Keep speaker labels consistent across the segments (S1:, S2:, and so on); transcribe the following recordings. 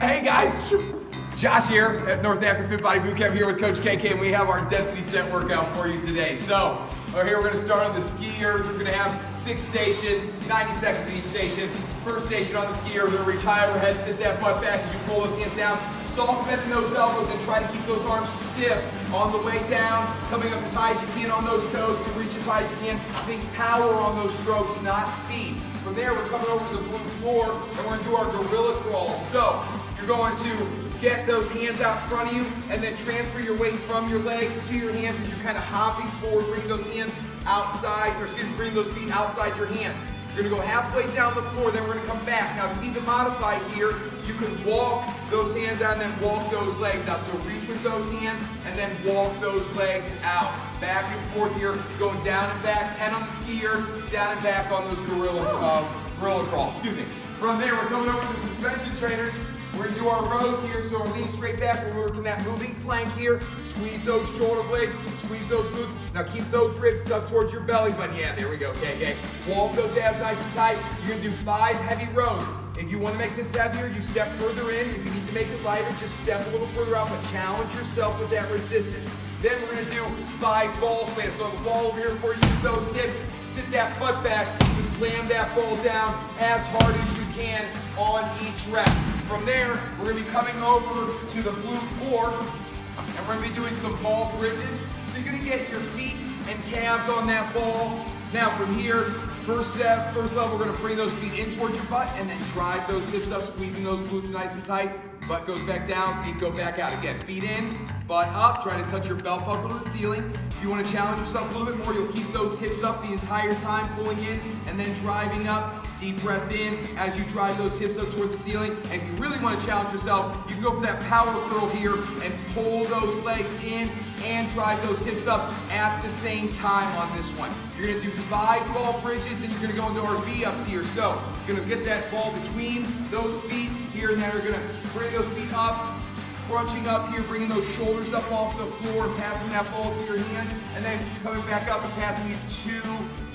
S1: Hey guys, Josh here at North Akron Fit Body Bootcamp here with Coach KK, and we have our density set workout for you today. So, here we're going to start on the skiers. We're going to have 6 stations, 90 seconds each station. First station on the skier, we're going to reach high overhead, sit that butt back as you pull those hands down. Soft bend in those elbows and try to keep those arms stiff on the way down. Coming up as high as you can on those toes to reach as high as you can. Think power on those strokes, not speed. From there, we're coming over to the blue floor and we're going to do our gorilla crawl. So, you're going to get those hands out in front of you and then transfer your weight from your legs to your hands as you're kind of hopping forward. Bring those hands outside, or excuse me, bring those feet outside your hands. You're going to go halfway down the floor, then we're going to come back. Now, if you need to modify here, you can walk those hands out and then walk those legs out. So reach with those hands and then walk those legs out. Back and forth here, going down and back, 10 on the skier, down and back on those gorilla crawls. Excuse me. From there, we're coming over to the suspension trainers. We're going to do our rows here, so lean straight back. We're working that moving plank here. Squeeze those shoulder blades, squeeze those glutes. Now keep those ribs tucked towards your belly button. Yeah, there we go, okay. Walk those abs nice and tight. You're going to do 5 heavy rows. If you want to make this heavier, you step further in. If you need to make it lighter, just step a little further out, but challenge yourself with that resistance. Then we're going to do 5 ball slams. So the ball over here for you, use those hips, sit that butt back to slam that ball down as hard as you can on each rep. From there, we're going to be coming over to the blue floor, and we're going to be doing some ball bridges. So you're going to get your feet and calves on that ball. Now from here, first level, we're going to bring those feet in towards your butt and then drive those hips up, squeezing those glutes nice and tight. Butt goes back down, feet go back out. Again, feet in, butt up, trying to touch your belt buckle to the ceiling. If you want to challenge yourself a little bit more, you'll keep those hips up the entire time, pulling in and then driving up. Deep breath in as you drive those hips up toward the ceiling. And if you really want to challenge yourself, you can go for that power curl here and pull those legs in and drive those hips up at the same time on this one. You're going to do 5 ball bridges, then you're going to go into our V-ups here. So you're going to get that ball between those feet here, and then you're going to bring those feet up, crunching up here, bringing those shoulders up off the floor and passing that ball to your hands, and then coming back up and passing it to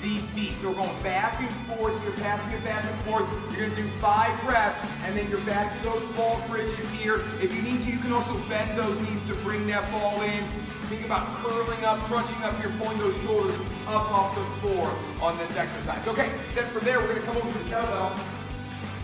S1: the feet. So we're going back and forth, you're passing it back and forth. You're going to do 5 reps, and then you're back to those ball bridges here. If you need to, you can also bend those knees to bring that ball in. Think about curling up, crunching up here, pulling those shoulders up off the floor on this exercise. Okay, then from there, we're going to come over to the kettlebell,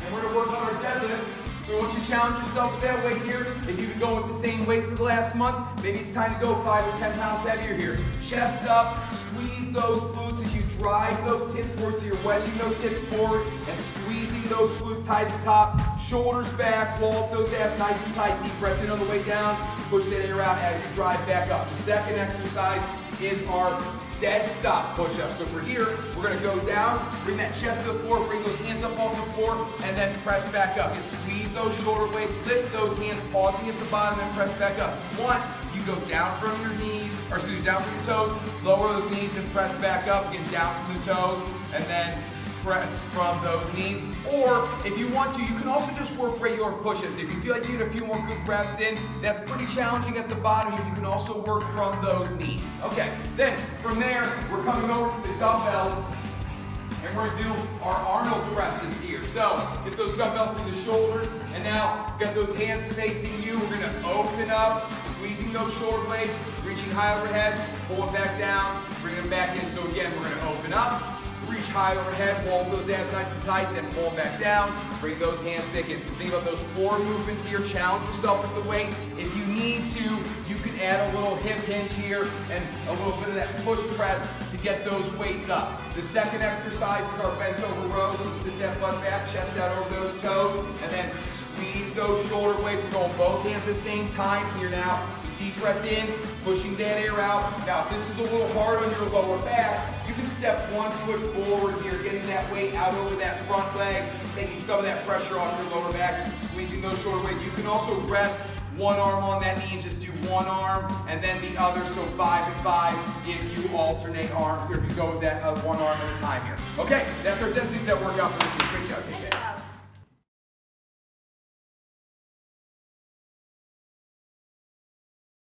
S1: and we're going to work on our deadlift. So once you challenge yourself with that weight here, if you've been going with the same weight for the last month, maybe it's time to go 5 or 10 pounds heavier here. Chest up, squeeze those glutes as you drive those hips forward, so you're wedging those hips forward and squeezing those glutes tight at the top. Shoulders back, wall up those abs nice and tight. Deep breath in on the way down, push that air out as you drive back up. The second exercise is our dead stop push-up. So for here, we're going to go down, bring that chest to the floor, bring those hands up off the floor, and then press back up. And squeeze those shoulder blades, lift those hands, pausing at the bottom, and press back up. One, you go down from your knees, or excuse me, down from your toes, lower those knees and press back up. Again, down from the toes, and then press from those knees. Or if you want to, you can also just work regular push-ups. If you feel like you get a few more good reps in, that's pretty challenging at the bottom here. You can also work from those knees. Okay, then from there, we're coming over to the dumbbells, and we're going to do our Arnold presses here. So get those dumbbells to the shoulders, and now get those hands facing you. We're going to open up, squeezing those shoulder blades, reaching high overhead, pull them back down, bring them back in. So again, we're going to open up, reach high overhead, wall those abs nice and tight, then pull them back down, bring those hands back in. So think about those 4 movements here, challenge yourself with the weight. If you need to, you can add a little hip hinge here and a little bit of that push press to get those weights up. The second exercise is our bent over rows, so sit that butt back, chest out over those toes, and then squeeze those shoulder blades. We're going both hands at the same time here now. Deep breath in, pushing that air out. Now, if this is a little hard on your lower back, you can step 1 foot forward here, getting that weight out over that front leg, taking some of that pressure off your lower back, squeezing those shoulder blades. You can also rest one arm on that knee and just do one arm and then the other, so 5 and 5 if you alternate arms, or if you go with that one arm at a time here. Okay, that's our density set workout for this week. Great job.
S2: Nice job.